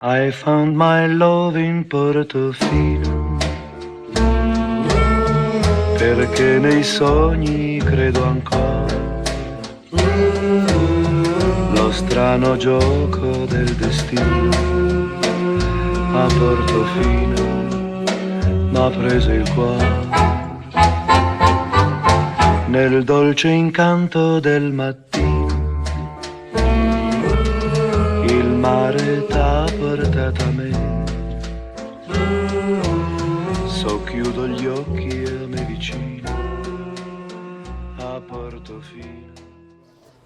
I found my love in Portofino, perché nei sogni credo ancora. Lo strano gioco del destino a Portofino m'ha preso il cuore. Nel dolce incanto del mattino il mare t'ha portato a me. Socchiudo gli occhi a me vicino a Portofino.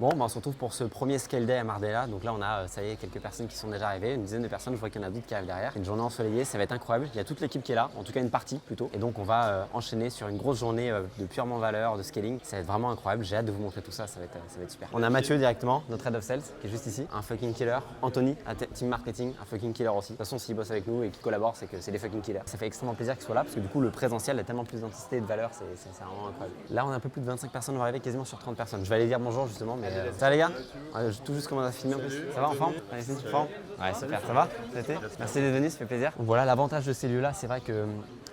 Bon, on se retrouve pour ce premier Scale Day à Marbella. Donc là, on a, ça y est, quelques personnes qui sont déjà arrivées, une dizaine de personnes. Je vois qu'il y en a d'autres qui arrivent derrière. Une journée ensoleillée, ça va être incroyable. Il y a toute l'équipe qui est là, en tout cas une partie plutôt. Et donc, on va enchaîner sur une grosse journée de purement valeur, de scaling. Ça va être vraiment incroyable. J'ai hâte de vous montrer tout ça. Ça va être super. On a Mathieu directement, notre head of sales, qui est juste ici, un fucking killer. Anthony, à team marketing, un fucking killer aussi. De toute façon, s'il bosse avec nous et qu'il collabore, c'est que c'est des fucking killers. Ça fait extrêmement plaisir qu'il soit là parce que du coup, le présentiel a tellement plus d'intensité et de valeur. C'est vraiment incroyable. Là, on a un peu plus de 25 personnes. On va arriver quasiment sur 30 personnes. Je vais aller dire bonjour justement, mais ça va les gars? Tout juste commence à filmer en plus. Ça va en forme? Allez, c'est en forme? Ouais, super. Ça va? Ça a été? Merci d'être venu, ça fait plaisir. Donc voilà, l'avantage de ces lieux-là, c'est vrai que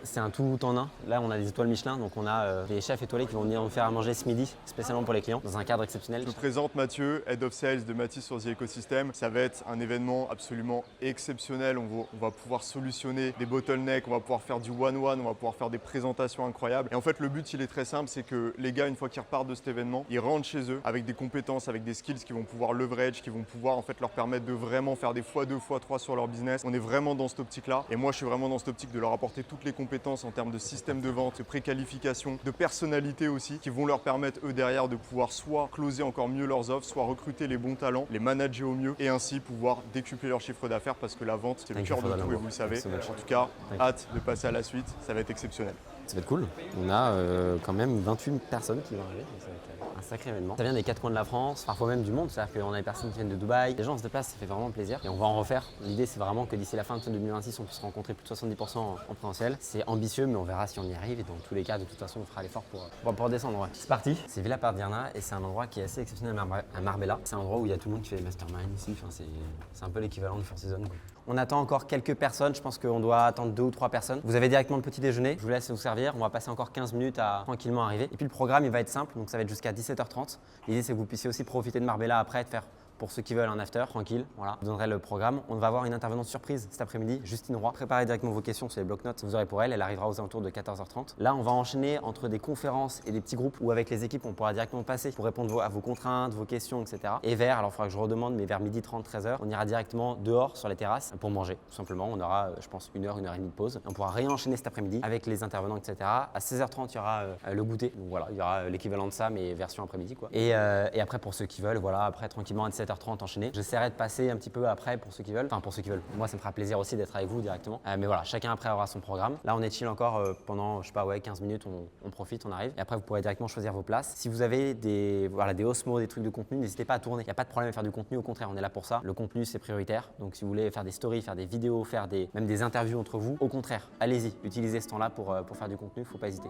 c'est un tout en un. Là, on a des étoiles Michelin, donc on a des chefs étoilés qui vont venir nous faire à manger ce midi, spécialement pour les clients, dans un cadre exceptionnel. Je vous présente Mathieu, Head of Sales de Mathis sur The Ecosystem. Ça va être un événement absolument exceptionnel. On va pouvoir solutionner des bottlenecks, on va pouvoir faire du one-one, on va pouvoir faire des présentations incroyables. Et en fait, le but, il est très simple, c'est que les gars, une fois qu'ils repartent de cet événement, ils rentrent chez eux avec des compétences, avec des skills qui vont pouvoir leverage, qui vont pouvoir en fait leur permettre de vraiment faire des x2, x3 sur leur business. On est vraiment dans cette optique-là. Et moi, je suis vraiment dans cette optique de leur apporter toutes les compétences en termes de système de vente, de préqualification, de personnalité aussi, qui vont leur permettre eux derrière de pouvoir soit closer encore mieux leurs offres, soit recruter les bons talents, les manager au mieux et ainsi pouvoir décupler leur chiffre d'affaires parce que la vente c'est le cœur de tout et vous le savez. En tout cas, hâte de passer à la suite, ça va être exceptionnel. Ça va être cool. On a quand même 28 personnes qui vont arriver. Donc ça va être un sacré événement. Ça vient des quatre coins de la France, parfois même du monde. C'est-à-dire qu'on a des personnes qui viennent de Dubaï. Les gens se déplacent, ça fait vraiment plaisir. Et on va en refaire. L'idée, c'est vraiment que d'ici la fin de 2026, on puisse rencontrer plus de 70% en présentiel. C'est ambitieux, mais on verra si on y arrive. Et dans tous les cas, de toute façon, on fera l'effort pour descendre. Ouais. C'est parti. C'est Villa Pardiana et c'est un endroit qui est assez exceptionnel à Marbella. C'est un endroit où il y a tout le monde qui fait des masterminds ici. Enfin, c'est un peu l'équivalent de Four Seasons. On attend encore quelques personnes, je pense qu'on doit attendre 2 ou 3 personnes. Vous avez directement le petit déjeuner, je vous laisse vous servir. On va passer encore 15 minutes à tranquillement arriver. Et puis le programme, il va être simple, donc ça va être jusqu'à 17h30. L'idée, c'est que vous puissiez aussi profiter de Marbella après, de faire pour ceux qui veulent un after, tranquille, voilà. Je vous donnerai le programme. On va avoir une intervenante surprise cet après-midi, Justine Roy. Préparez directement vos questions sur les blocs-notes, vous aurez pour elle. Elle arrivera aux alentours de 14h30. Là, on va enchaîner entre des conférences et des petits groupes où avec les équipes, on pourra directement passer pour répondre à vos contraintes, vos questions, etc. Et alors il faudra que je redemande, mais vers 12h30, 13h, on ira directement dehors sur les terrasses pour manger, tout simplement. On aura, je pense, 1 heure, 1 heure et demie de pause. Et on pourra réenchaîner cet après-midi avec les intervenants, etc. À 16h30, il y aura le goûter. Donc voilà, il y aura l'équivalent de ça, mais version après-midi, quoi. Et après, pour ceux qui veulent, voilà, après, tranquillement, à 17h30, enchaîner. J'essaierai de passer un petit peu après pour ceux qui veulent. Enfin, pour ceux qui veulent. Moi, ça me fera plaisir aussi d'être avec vous directement. Mais voilà, chacun après aura son programme. Là, on est chill encore pendant, je sais pas, ouais, 15 minutes, on profite, on arrive. Et après, vous pourrez directement choisir vos places. Si vous avez des osmos, des trucs de contenu, n'hésitez pas à tourner. Il n'y a pas de problème à faire du contenu, au contraire, on est là pour ça. Le contenu, c'est prioritaire. Donc, si vous voulez faire des stories, faire des vidéos, faire même des interviews entre vous, au contraire, allez-y, utilisez ce temps-là pour faire du contenu, faut pas hésiter.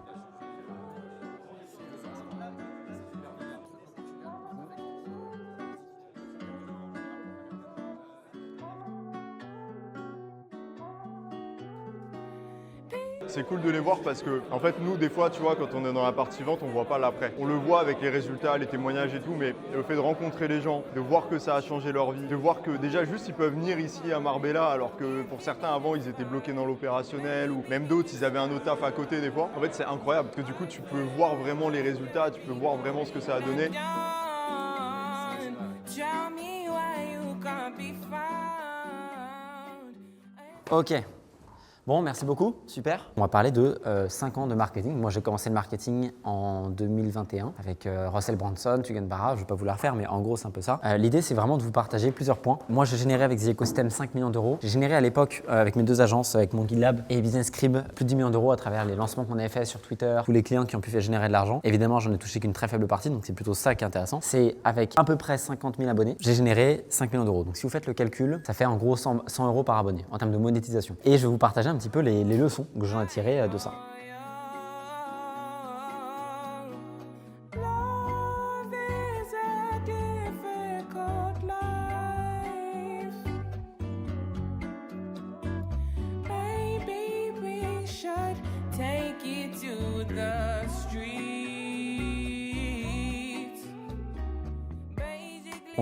C'est cool de les voir parce que, en fait, nous, des fois, tu vois, quand on est dans la partie vente, on voit pas l'après. On le voit avec les résultats, les témoignages et tout, mais le fait de rencontrer les gens, de voir que ça a changé leur vie, de voir que déjà juste ils peuvent venir ici à Marbella, alors que pour certains avant ils étaient bloqués dans l'opérationnel ou même d'autres ils avaient un autre taf à côté des fois. En fait, c'est incroyable parce que du coup, tu peux voir vraiment les résultats, tu peux voir vraiment ce que ça a donné. Ok. Bon, merci beaucoup, super. On va parler de 5 ans de marketing. Moi, j'ai commencé le marketing en 2021 avec Russell Brunson, Tugan Barra, je ne vais pas vous la refaire, mais en gros, c'est un peu ça. L'idée, c'est vraiment de vous partager plusieurs points. Moi, j'ai généré avec The Ecosystem 5 millions d'euros. J'ai généré à l'époque, avec mes 2 agences, avec Monkey Lab et Business Scribe, plus de 10 millions d'euros à travers les lancements qu'on avait fait sur Twitter, tous les clients qui ont pu faire générer de l'argent. Évidemment, j'en ai touché qu'une très faible partie, donc c'est plutôt ça qui est intéressant. C'est avec à peu près 50 000 abonnés, j'ai généré 5 millions d'euros. Donc, si vous faites le calcul, ça fait en gros 100 euros par abonné en termes de monétisation. Et je vais vous partager un petit peu les leçons que j'en ai tirées de ça.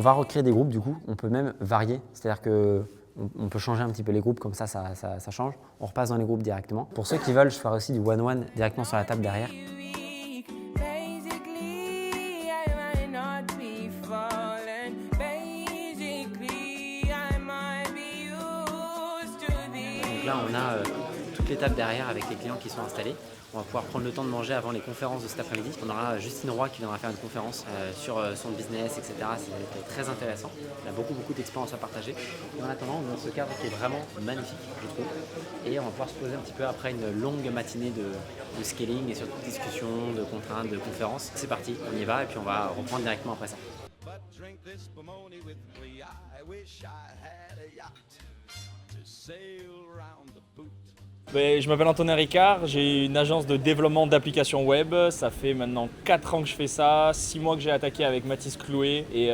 On va recréer des groupes du coup, on peut même varier, c'est-à-dire que on peut changer un petit peu les groupes, comme ça change. On repasse dans les groupes directement. Pour ceux qui veulent, je ferai aussi du one-one directement sur la table derrière. Donc là, on a toutes les tables derrière avec les clients qui sont installés. On va pouvoir prendre le temps de manger avant les conférences de cet après-midi. On aura Justine Roy qui viendra faire une conférence sur son business, etc. C'est très intéressant. On a beaucoup d'expériences à partager. Et en attendant, on a ce cadre qui est vraiment magnifique, je trouve. Et on va pouvoir se poser un petit peu après une longue matinée de scaling et surtout de discussion, de contraintes, de conférences. C'est parti, on y va et puis on va reprendre directement après ça. Je m'appelle Antonin Ricard, j'ai une agence de développement d'applications web. Ça fait maintenant 4 ans que je fais ça, 6 mois que j'ai attaqué avec Mathis Clouet et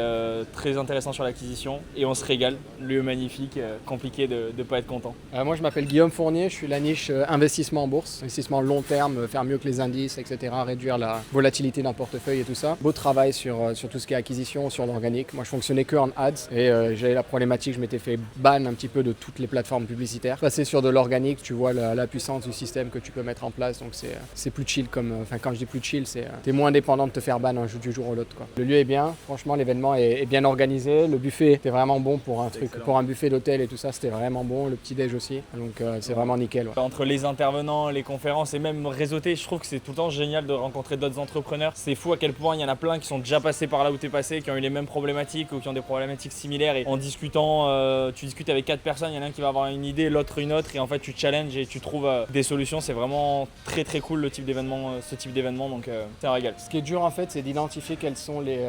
très intéressant sur l'acquisition. Et on se régale, lieu magnifique, compliqué de ne pas être content. Moi je m'appelle Guillaume Fournier, je suis la niche investissement en bourse, investissement long terme, faire mieux que les indices, etc., réduire la volatilité d'un portefeuille et tout ça. Beau travail sur tout ce qui est acquisition, sur l'organique. Moi je fonctionnais que en ads et j'avais la problématique, je m'étais fait ban un petit peu de toutes les plateformes publicitaires. Passer sur de l'organique, tu vois la puissance du système que tu peux mettre en place, donc c'est plus chill quand je dis plus chill, t'es moins dépendant de te faire ban du jour au l'autre, quoi. Le lieu est bien, franchement l'événement est bien organisé, le buffet était vraiment bon pour un buffet d'hôtel et tout ça, c'était vraiment bon, le petit déj aussi, donc c'est vraiment nickel. Ouais. Entre les intervenants, les conférences et même réseauter, je trouve que c'est tout le temps génial de rencontrer d'autres entrepreneurs. C'est fou à quel point il y en a plein qui sont déjà passés par là où tu es passé, qui ont eu les mêmes problématiques ou qui ont des problématiques similaires, et en discutant, tu discutes avec 4 personnes, il y en a un qui va avoir une idée, l'autre une autre, et en fait tu challenges et tu trouves des solutions. C'est vraiment très cool ce type d'événement, donc c'est un régal. Ce qui est dur en fait, c'est d'identifier quels sont les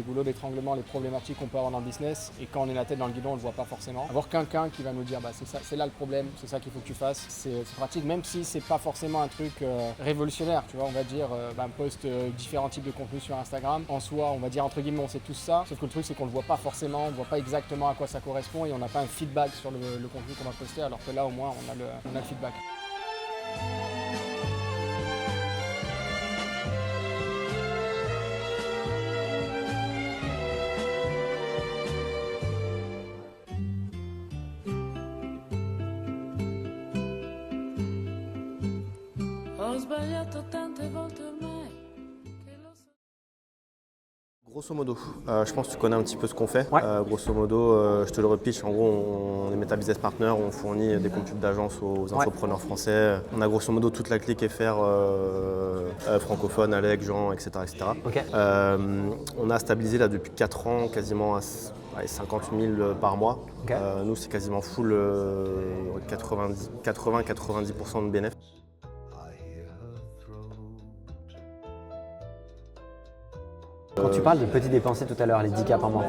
goulots d'étranglement, les problématiques qu'on peut avoir dans le business, et quand on est la tête dans le guidon, on le voit pas forcément. Avoir quelqu'un qui va nous dire c'est ça, c'est là le problème, c'est ça qu'il faut que tu fasses, c'est pratique, même si c'est pas forcément un truc révolutionnaire, tu vois, on va dire poste différents types de contenus sur Instagram. En soi, on va dire entre guillemets, on sait tous ça, sauf que le truc c'est qu'on le voit pas forcément, on voit pas exactement à quoi ça correspond et on n'a pas un feedback sur le contenu qu'on va poster, alors que là au moins on a le feedback. Ho sbagliato tante volte ormai che lo so. Grosso modo, je pense que tu connais un petit peu ce qu'on fait. Ouais. Grosso modo, je te le repitch, en gros, on est Meta Business Partner, on fournit des comptes d'agence aux entrepreneurs français. On a grosso modo toute la clique FR francophone, Alec, Jean, etc. Ok. On a stabilisé là depuis 4 ans quasiment à 50 000 par mois. Okay. Nous, c'est quasiment full 80-90% de bénéfices. Quand tu parles de petits dépensiers tout à l'heure, les 10K par mois,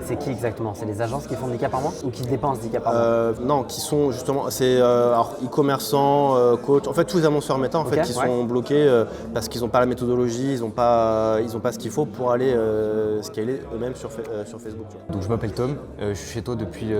c'est qui exactement? C'est les agences qui font 10K par mois ou qui dépensent 10K par mois? Non, qui sont justement, c'est e-commerçants, coach, en fait tous les annonceurs Meta en fait, qui sont bloqués parce qu'ils n'ont pas la méthodologie, ils n'ont pas ce qu'il faut pour aller scaler eux-mêmes sur Facebook. Donc je m'appelle Tom, je suis chez toi depuis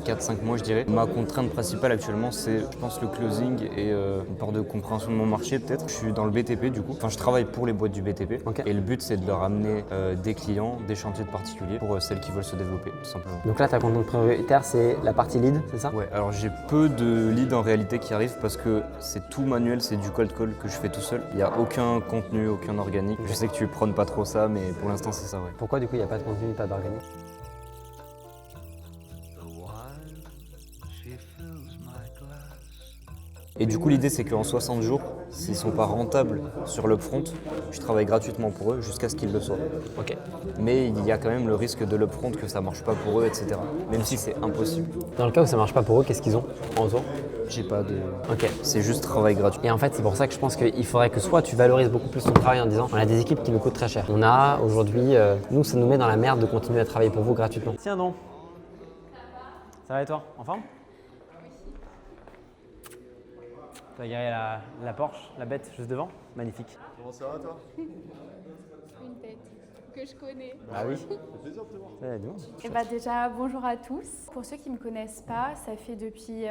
4-5 mois je dirais. Ma contrainte principale actuellement c'est je pense le closing et une part de compréhension de mon marché peut-être. Je suis dans le BTP du coup, enfin je travaille pour les boîtes du BTP et le but c'est de leur amener des clients, des chantiers de particuliers pour celles qui veulent se développer tout simplement. Donc là ta contrainte prioritaire c'est la partie lead, c'est ça? Ouais, alors j'ai peu de leads en réalité qui arrivent parce que c'est tout manuel, c'est du cold call que je fais tout seul. Il n'y a aucun contenu, aucun organique. Je sais que tu prônes pas trop ça mais pour l'instant c'est ça, ouais. Pourquoi du coup il n'y a pas de contenu, pas d'organique? Et du coup l'idée c'est qu'en 60 jours, s'ils ne sont pas rentables sur l'upfront, je travaille gratuitement pour eux jusqu'à ce qu'ils le soient. Ok. Mais il y a quand même le risque de l'upfront que ça ne marche pas pour eux, etc. Même si c'est impossible. Dans le cas où ça marche pas pour eux, qu'est-ce qu'ils ont en retour? J'ai pas de... Ok. C'est juste travail gratuit. Et en fait, c'est pour ça que je pense qu'il faudrait que soit tu valorises beaucoup plus ton travail en disant on a des équipes qui nous coûtent très cher. On a aujourd'hui, nous ça nous met dans la merde de continuer à travailler pour vous gratuitement. Tiens donc. Ça va et toi? En forme? T'as garé la Porsche, la bête juste devant? Magnifique. Comment ça va toi? Une tête. que je connais. Ah oui. Ouais, dis-moi. Et bah déjà, bonjour à tous. Pour ceux qui ne me connaissent pas, ça fait depuis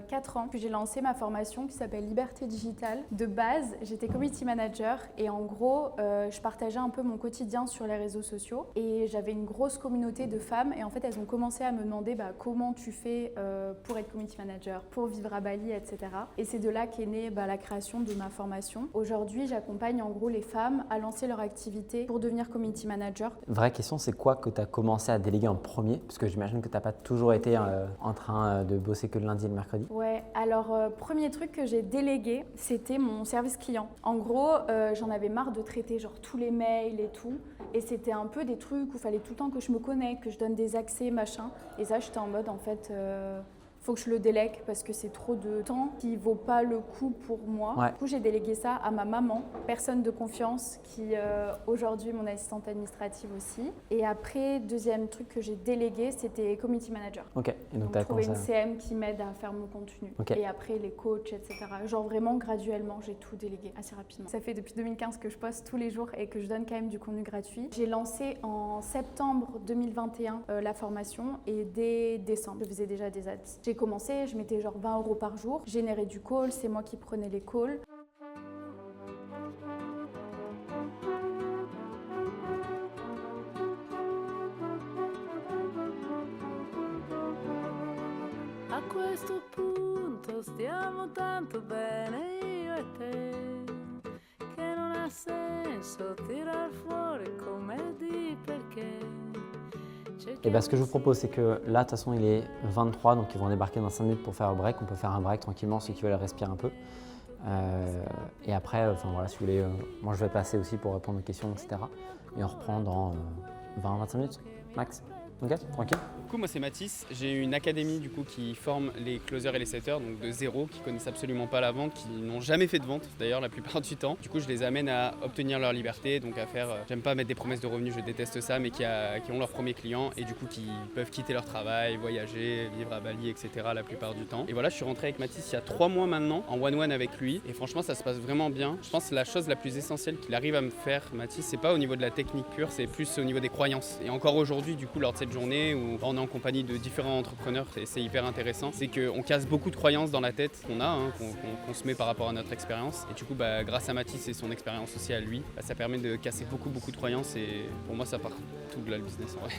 4 ans que j'ai lancé ma formation qui s'appelle Liberté Digitale. De base, j'étais community manager et en gros, je partageais un peu mon quotidien sur les réseaux sociaux et j'avais une grosse communauté de femmes et en fait, elles ont commencé à me demander comment tu fais pour être community manager, pour vivre à Bali, etc. Et c'est de là qu'est née la création de ma formation. Aujourd'hui, j'accompagne en gros les femmes à lancer leur activité pour devenir community manager. Vraie question, c'est quoi que tu as commencé à déléguer en premier? Parce que j'imagine que tu n'as pas toujours été en train de bosser que le lundi et le mercredi. Ouais, alors premier truc que j'ai délégué, c'était mon service client. En gros, j'en avais marre de traiter genre tous les mails et tout. Et c'était un peu des trucs où il fallait tout le temps que je me connecte, que je donne des accès, machin. Et ça, j'étais en mode en fait... faut que je le délègue parce que c'est trop de temps qui vaut pas le coup pour moi. Ouais. Du coup, j'ai délégué ça à ma maman, personne de confiance qui aujourd'hui est mon assistante administrative aussi. Et après, deuxième truc que j'ai délégué, c'était community manager. Ok. Et donc, Donc trouver une CM qui m'aide à faire mon contenu. Ok. Et après, les coachs, etc. Genre vraiment, graduellement, j'ai tout délégué assez rapidement. Ça fait depuis 2015 que je poste tous les jours et que je donne quand même du contenu gratuit. J'ai lancé en septembre 2021 la formation et dès décembre, je faisais déjà des ads. J'ai commencé, je mettais genre 20 € par jour, je générais du call, c'est moi qui prenais les calls. A questo punto stiamo tanto bene io e te che non ha senso tirar fuori commedie perché. Et ce que je vous propose, c'est que là, de toute façon, il est 23, donc ils vont débarquer dans 5 minutes pour faire un break. On peut faire un break tranquillement, ceux qui veulent respirer un peu. Et après, voilà, si vous voulez, moi je vais passer aussi pour répondre aux questions, etc. Et on reprend dans 20-25 minutes, max. Ok, tranquille. Du coup, moi c'est Mathis, j'ai une académie du coup qui forme les closers et les setters, donc de zéro, qui connaissent absolument pas la vente, qui n'ont jamais fait de vente d'ailleurs la plupart du temps. Du coup, je les amène à obtenir leur liberté, donc à faire, j'aime pas mettre des promesses de revenus, je déteste ça, mais qui ont leur premier client et du coup qui peuvent quitter leur travail, voyager, vivre à Bali, etc. la plupart du temps. Et voilà, je suis rentré avec Mathis il y a 3 mois maintenant, en one-one avec lui, et franchement ça se passe vraiment bien. Je pense que la chose la plus essentielle qu'il arrive à me faire, Mathis, c'est pas au niveau de la technique pure, c'est plus au niveau des croyances. Et encore aujourd'hui, du coup, lors de cette journée où on est en compagnie de différents entrepreneurs, et c'est hyper intéressant, c'est qu'on casse beaucoup de croyances dans la tête qu'on a, qu'on se met par rapport à notre expérience. Et du coup, grâce à Mathis et son expérience aussi à lui, ça permet de casser beaucoup de croyances et pour moi, ça part tout de là le business en vrai.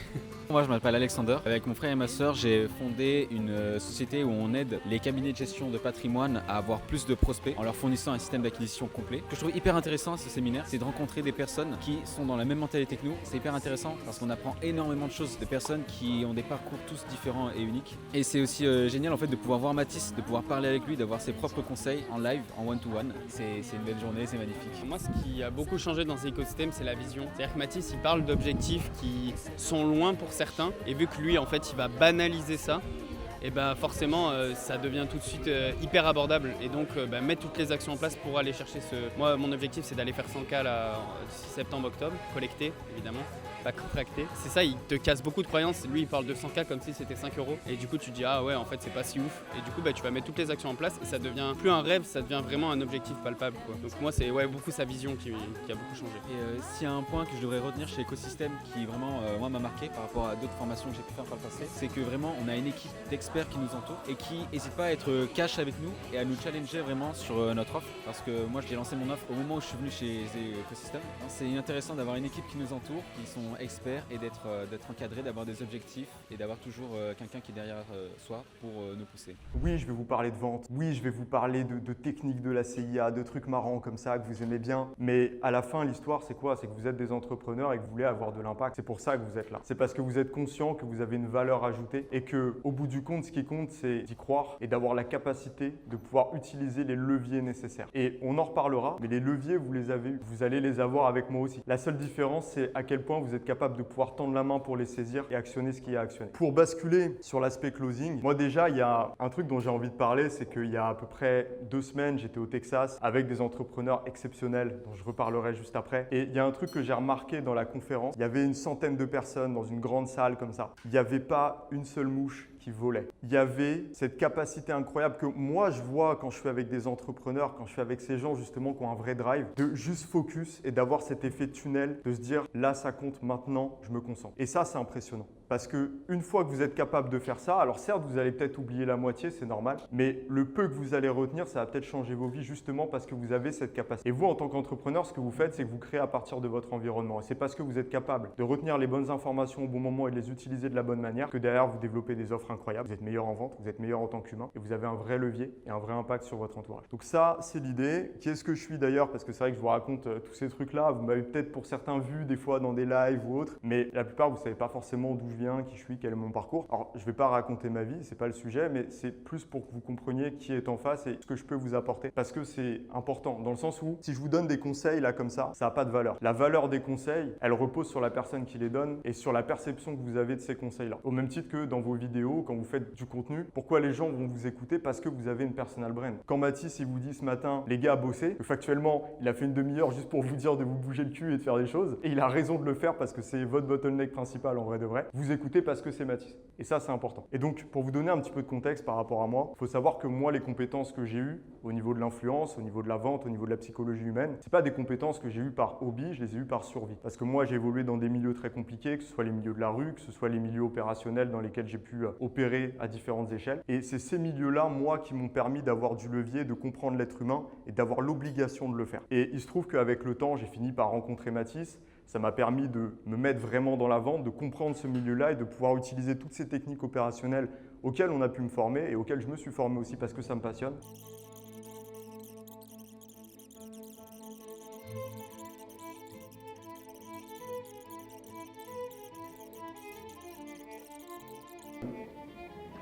Moi, je m'appelle Alexander. Avec mon frère et ma sœur, j'ai fondé une société où on aide les cabinets de gestion de patrimoine à avoir plus de prospects en leur fournissant un système d'acquisition complet. Ce que je trouve hyper intéressant à ce séminaire, c'est de rencontrer des personnes qui sont dans la même mentalité que nous. C'est hyper intéressant parce qu'on apprend énormément de choses de personnes qui ont des parcours tous différents et uniques. Et c'est aussi génial en fait de pouvoir voir Mathis, de pouvoir parler avec lui, d'avoir ses propres conseils en live, en one-to-one. C'est une belle journée, c'est magnifique. Moi, ce qui a beaucoup changé dans cet écosystème, c'est la vision. C'est-à-dire que Mathis, il parle d'objectifs qui sont loin pour certains, et vu que lui, en fait, il va banaliser ça, et forcément ça devient tout de suite hyper abordable et donc mettre toutes les actions en place pour aller chercher ce... Moi, mon objectif, c'est d'aller faire 100K là, septembre-octobre, collecter évidemment, pas contracter. C'est ça, il te casse beaucoup de croyances. Lui, il parle de 100K comme si c'était 5 € et du coup tu te dis ah ouais, en fait c'est pas si ouf, et du coup tu vas mettre toutes les actions en place et ça devient plus un rêve, ça devient vraiment un objectif palpable quoi. Donc moi c'est beaucoup sa vision qui a beaucoup changé. Et s'il y a un point que je devrais retenir chez Ecosystem qui vraiment moi m'a marqué par rapport à d'autres formations que j'ai pu faire par le passé, c'est que vraiment on a une équipe d'experts qui nous entourent et qui n'hésitent pas à être cash avec nous et à nous challenger vraiment sur notre offre, parce que moi j'ai lancé mon offre au moment où je suis venu chez Ecosystem. C'est intéressant d'avoir une équipe qui nous entoure, qui sont experts et d'être encadré, d'avoir des objectifs et d'avoir toujours quelqu'un qui est derrière soi pour nous pousser. Oui, je vais vous parler de vente, oui, je vais vous parler de techniques de la CIA, de trucs marrants comme ça que vous aimez bien, mais à la fin l'histoire c'est quoi? C'est que vous êtes des entrepreneurs et que vous voulez avoir de l'impact. C'est pour ça que vous êtes là. C'est parce que vous êtes conscient que vous avez une valeur ajoutée et que au bout du compte, ce qui compte c'est d'y croire et d'avoir la capacité de pouvoir utiliser les leviers nécessaires. Et on en reparlera, mais les leviers vous les avez eu, vous allez les avoir avec moi aussi. La seule différence c'est à quel point vous êtes capable de pouvoir tendre la main pour les saisir et actionner ce qui est actionné. Pour basculer sur l'aspect closing, moi déjà il y a un truc dont j'ai envie de parler, c'est qu'il y a à peu près 2 semaines j'étais au Texas avec des entrepreneurs exceptionnels dont je reparlerai juste après, et il y a un truc que j'ai remarqué dans la conférence, il y avait une centaine de personnes dans une grande salle comme ça, il n'y avait pas une seule mouche qui volait. Il y avait cette capacité incroyable que moi je vois quand je suis avec des entrepreneurs, quand je suis avec ces gens justement qui ont un vrai drive, de juste focus et d'avoir cet effet tunnel, de se dire là ça compte, maintenant je me concentre. Et ça c'est impressionnant. Parce qu'une fois que vous êtes capable de faire ça, alors certes, vous allez peut-être oublier la moitié, c'est normal, mais le peu que vous allez retenir, ça va peut-être changer vos vies justement parce que vous avez cette capacité. Et vous, en tant qu'entrepreneur, ce que vous faites, c'est que vous créez à partir de votre environnement. Et c'est parce que vous êtes capable de retenir les bonnes informations au bon moment et de les utiliser de la bonne manière que derrière, vous développez des offres incroyables. Vous êtes meilleur en vente, vous êtes meilleur en tant qu'humain et vous avez un vrai levier et un vrai impact sur votre entourage. Donc ça, c'est l'idée. Qui est-ce que je suis d'ailleurs? Parce que c'est vrai que je vous raconte tous ces trucs-là. Vous m'avez peut-être pour certains vu des fois dans des lives ou autres, mais la plupart, vous ne savez pas forcément d'où je viens, qui je suis, quel est mon parcours. Alors, je ne vais pas raconter ma vie, c'est pas le sujet, mais c'est plus pour que vous compreniez qui est en face et ce que je peux vous apporter. Parce que c'est important, dans le sens où si je vous donne des conseils là comme ça n'a pas de valeur. La valeur des conseils, elle repose sur la personne qui les donne et sur la perception que vous avez de ces conseils-là. Au même titre que dans vos vidéos, quand vous faites du contenu, pourquoi les gens vont vous écouter? Parce que vous avez une personal brand. Quand Mathis, il vous dit ce matin, les gars, bossez, que factuellement, il a fait une demi-heure juste pour vous dire de vous bouger le cul et de faire des choses, et il a raison de le faire parce que c'est votre bottleneck principal en vrai de vrai, vous écoutez parce que c'est Mathis. Et ça, c'est important. Et donc, pour vous donner un petit peu de contexte par rapport à moi, il faut savoir que moi, les compétences que j'ai eues au niveau de l'influence, au niveau de la vente, au niveau de la psychologie humaine, c'est pas des compétences que j'ai eues par hobby, je les ai eues par survie. Parce que moi, j'ai évolué dans des milieux très compliqués, que ce soit les milieux de la rue, que ce soit les milieux opérationnels dans lesquels j'ai pu opérer à différentes échelles. Et c'est ces milieux-là, moi, qui m'ont permis d'avoir du levier, de comprendre l'être humain et d'avoir l'obligation de le faire. Et il se trouve qu'avec le temps, j'ai fini par rencontrer Mathis. Ça m'a permis de me mettre vraiment dans la vente, de comprendre ce milieu-là et de pouvoir utiliser toutes ces techniques opérationnelles auxquelles on a pu me former et auxquelles je me suis formé aussi parce que ça me passionne.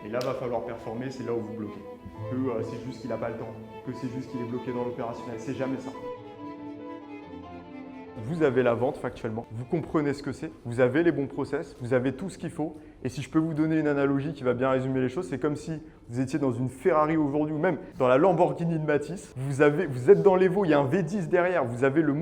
Et là, il va falloir performer, c'est là où vous bloquez. Que c'est juste qu'il n'a pas le temps, que c'est juste qu'il est bloqué dans l'opérationnel, c'est jamais ça. Vous avez la vente factuellement, vous comprenez ce que c'est, vous avez les bons process, vous avez tout ce qu'il faut. Et si je peux vous donner une analogie qui va bien résumer les choses, c'est comme si vous étiez dans une Ferrari aujourd'hui ou même dans la Lamborghini de Mathis. Vous êtes dans l'Evo, il y a un V10 derrière, vous avez le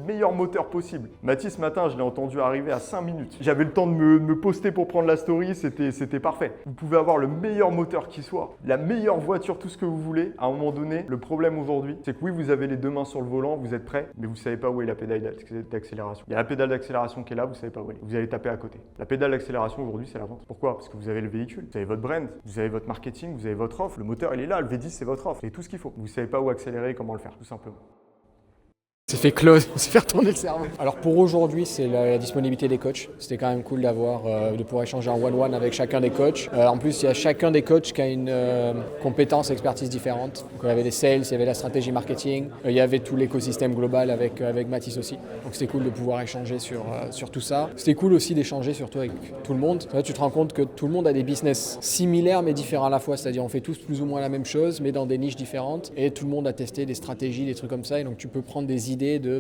meilleur moteur possible. Mathis, ce matin, je l'ai entendu arriver à 5 minutes. J'avais le temps de me poster pour prendre la story, c'était parfait. Vous pouvez avoir le meilleur moteur qui soit, la meilleure voiture, tout ce que vous voulez. À un moment donné, le problème aujourd'hui, c'est que oui, vous avez les deux mains sur le volant, vous êtes prêt, mais vous ne savez pas où est la pédale d'accélération. Il y a la pédale d'accélération qui est là, vous ne savez pas où elle est. Vous allez taper à côté. La pédale d'accélération aujourd'hui, c'est la vente. Pourquoi? Parce que vous avez le véhicule, vous avez votre brand, vous avez votre marketing, vous avez votre offre. Le moteur, il est là, le V10, c'est votre offre. C'est tout ce qu'il faut. Vous ne savez pas où accélérer et comment le faire, tout simplement. C'est fait close, c'est fait retourner le cerveau. Alors pour aujourd'hui, c'est la disponibilité des coachs. C'était quand même cool de pouvoir échanger en one-one avec chacun des coachs. En plus, il y a chacun des coachs qui a une compétence, expertise différente. Donc, il y avait les sales, il y avait la stratégie marketing, il y avait tout l'écosystème global avec Mathis aussi. Donc c'était cool de pouvoir échanger sur tout ça. C'était cool aussi d'échanger surtout avec tout le monde. Là, tu te rends compte que tout le monde a des business similaires mais différents à la fois. C'est-à-dire on fait tous plus ou moins la même chose mais dans des niches différentes. Et tout le monde a testé des stratégies, des trucs comme ça. Et donc tu peux prendre des idées de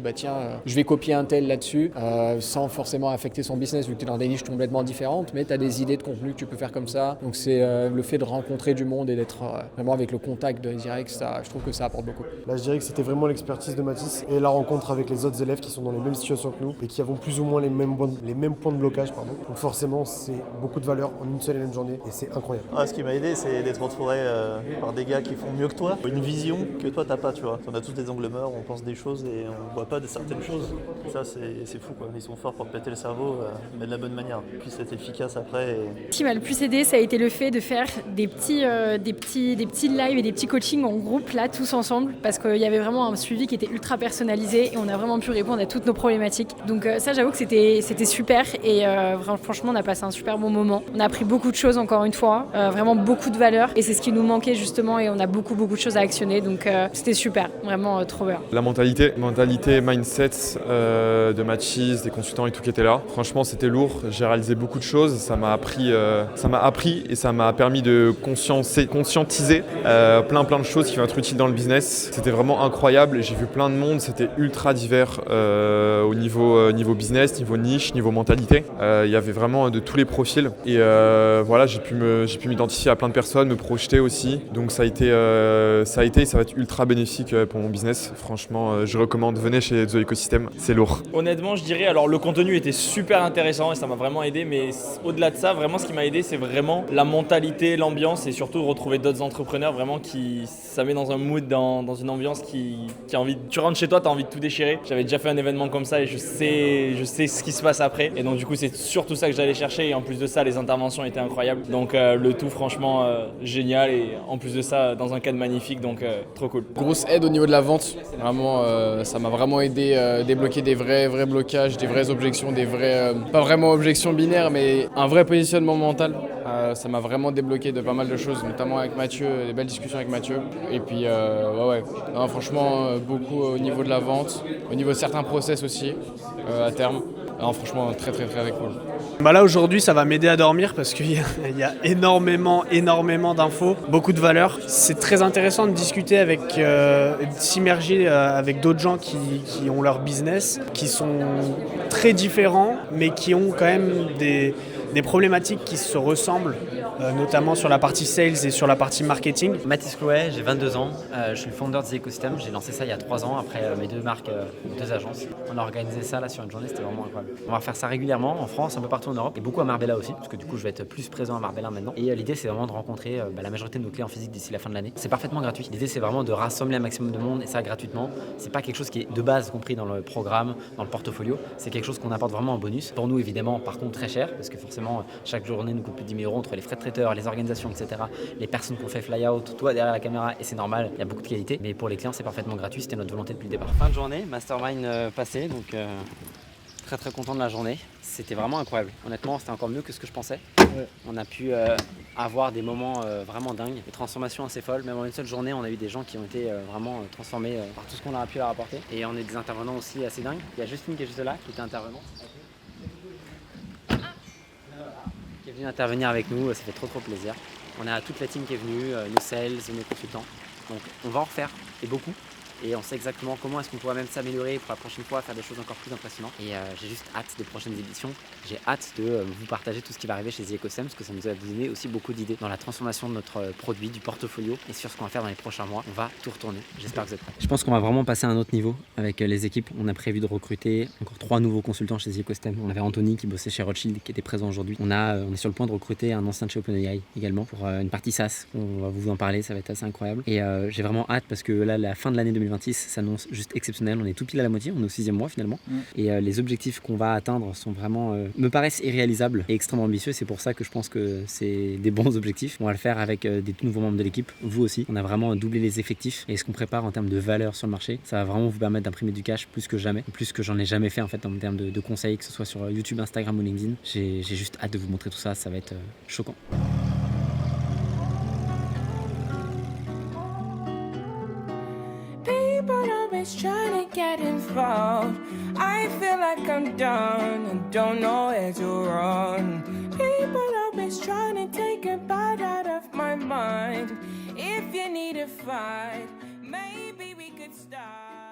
je vais copier un tel là-dessus sans forcément affecter son business vu que tu es dans des niches complètement différentes, mais tu as des idées de contenu que tu peux faire comme ça. Donc c'est le fait de rencontrer du monde et d'être vraiment avec le contact direct, ça, je trouve que ça apporte beaucoup. Là je dirais que c'était vraiment l'expertise de Mathis et la rencontre avec les autres élèves qui sont dans les mêmes situations que nous et qui avons plus ou moins les mêmes points de blocage. Donc forcément c'est beaucoup de valeur en une seule et même journée et c'est incroyable. Ce qui m'a aidé c'est d'être entouré par des gars qui font mieux que toi, une vision que toi t'as pas, tu vois. On a tous des angles morts, on pense des choses et on voit pas de certaines choses. Ça c'est fou quoi, ils sont forts pour péter le cerveau mais de la bonne manière, puis c'est efficace après. Ce qui m'a le plus aidé, ça a été le fait de faire des petits lives et des petits coachings en groupe là tous ensemble parce qu'il y avait vraiment un suivi qui était ultra personnalisé et on a vraiment pu répondre à toutes nos problématiques. Donc ça j'avoue que c'était super et franchement on a passé un super bon moment. On a appris beaucoup de choses encore une fois, vraiment beaucoup de valeur et c'est ce qui nous manquait justement et on a beaucoup de choses à actionner donc c'était super, vraiment trop bien. La mentalité, mindset de Mathis, des consultants et tout qui était là. Franchement c'était lourd, j'ai réalisé beaucoup de choses, ça m'a appris et ça m'a permis de conscientiser plein de choses qui vont être utiles dans le business. C'était vraiment incroyable, j'ai vu plein de monde, c'était ultra divers au niveau business, niveau niche, niveau mentalité. Il y avait vraiment de tous les profils et voilà, j'ai pu m'identifier à plein de personnes, me projeter aussi. Donc ça a été et ça va être ultra bénéfique pour mon business. Franchement, je recommande demande, venez chez The Ecosystem, c'est lourd. Honnêtement, je dirais, alors le contenu était super intéressant et ça m'a vraiment aidé, mais au-delà de ça, vraiment ce qui m'a aidé, c'est vraiment la mentalité, l'ambiance et surtout retrouver d'autres entrepreneurs vraiment ça met dans un mood, dans une ambiance qui a envie. Tu rentres chez toi, tu as envie de tout déchirer. J'avais déjà fait un événement comme ça et je sais ce qui se passe après. Et donc du coup, c'est surtout ça que j'allais chercher et en plus de ça, les interventions étaient incroyables. Donc le tout franchement génial et en plus de ça, dans un cadre magnifique, donc trop cool. Grosse aide au niveau de la vente, vraiment ça m'a vraiment aidé à débloquer des vrais blocages, des vraies objections, des vraies, pas vraiment objections binaires, mais un vrai positionnement mental. Ça m'a vraiment débloqué de pas mal de choses, notamment avec Mathieu, des belles discussions avec Mathieu. Et puis ouais. Non, franchement, beaucoup au niveau de la vente, au niveau de certains process aussi, à terme. Non, franchement, très cool. Bah là aujourd'hui ça va m'aider à dormir parce qu'il y a énormément d'infos, beaucoup de valeur. C'est très intéressant de discuter avec, s'immerger avec d'autres gens qui ont leur business, qui sont très différents mais qui ont quand même des problématiques qui se ressemblent, notamment sur la partie sales et sur la partie marketing. Mathis Chloé, j'ai 22 ans, je suis le founder de The Ecosystem, j'ai lancé ça il y a 3 ans après mes 2 marques, 2 agences. On a organisé ça là sur une journée, c'était vraiment incroyable. On va faire ça régulièrement en France, un peu partout en Europe et beaucoup à Marbella aussi, parce que du coup je vais être plus présent à Marbella maintenant. Et l'idée c'est vraiment de rencontrer la majorité de nos clients physiques d'ici la fin de l'année. C'est parfaitement gratuit. L'idée c'est vraiment de rassembler un maximum de monde et ça gratuitement. C'est pas quelque chose qui est de base compris dans le programme, dans le portfolio, c'est quelque chose qu'on apporte vraiment en bonus. Pour nous évidemment par contre très cher, parce que forcément chaque journée nous coûte plus de 10 000 € entre les frais de traiteur, les organisations, etc. Les personnes qu'on fait fly-out, toi derrière la caméra, et c'est normal, il y a beaucoup de qualité. Mais pour les clients, c'est parfaitement gratuit, c'était notre volonté depuis le départ. Fin de journée, mastermind passé, donc très content de la journée. C'était vraiment incroyable. Honnêtement, c'était encore mieux que ce que je pensais. Ouais. On a pu avoir des moments vraiment dingues, des transformations assez folles. Même en une seule journée, on a eu des gens qui ont été vraiment transformés par tout ce qu'on a pu leur apporter. Et on a des intervenants aussi assez dingues. Il y a Justine qui est juste là, qui était intervenante. Qui est venue intervenir avec nous, ça fait trop plaisir. On a toute la team qui est venue, nos sales, nos consultants. Donc on va en refaire, et beaucoup. Et on sait exactement comment est-ce qu'on pourra même s'améliorer pour la prochaine fois, faire des choses encore plus impressionnantes. Et j'ai juste hâte des prochaines éditions. J'ai hâte de vous partager tout ce qui va arriver chez The Ecosystem, parce que ça nous a donné aussi beaucoup d'idées dans la transformation de notre produit, du portfolio et sur ce qu'on va faire dans les prochains mois. On va tout retourner. J'espère que vous êtes prêts. Je pense qu'on va vraiment passer à un autre niveau avec les équipes. On a prévu de recruter encore 3 nouveaux consultants chez The Ecosystem. On avait Anthony qui bossait chez Rothschild, qui était présent aujourd'hui. On est sur le point de recruter un ancien de chez OpenAI également pour une partie SaaS. On va vous en parler, ça va être assez incroyable. Et j'ai vraiment hâte parce que là, la fin de l'année 2026 s'annonce juste exceptionnelle. On est tout pile à la moitié, on est au 6e mois finalement. Et les objectifs qu'on va atteindre sont vraiment, me paraissent irréalisables et extrêmement ambitieux. C'est pour ça que je pense que c'est des bons objectifs. On va le faire avec des tout nouveaux membres de l'équipe, vous aussi. On a vraiment doublé les effectifs et ce qu'on prépare en termes de valeur sur le marché, ça va vraiment vous permettre d'imprimer du cash plus que jamais, plus que j'en ai jamais fait en fait en termes de conseils, que ce soit sur YouTube, Instagram ou LinkedIn. J'ai juste hâte de vous montrer tout ça, ça va être choquant. Trying to get involved. I feel like I'm done and don't know where to run. People always trying to take a bite out of my mind. If you need a fight, maybe we could start.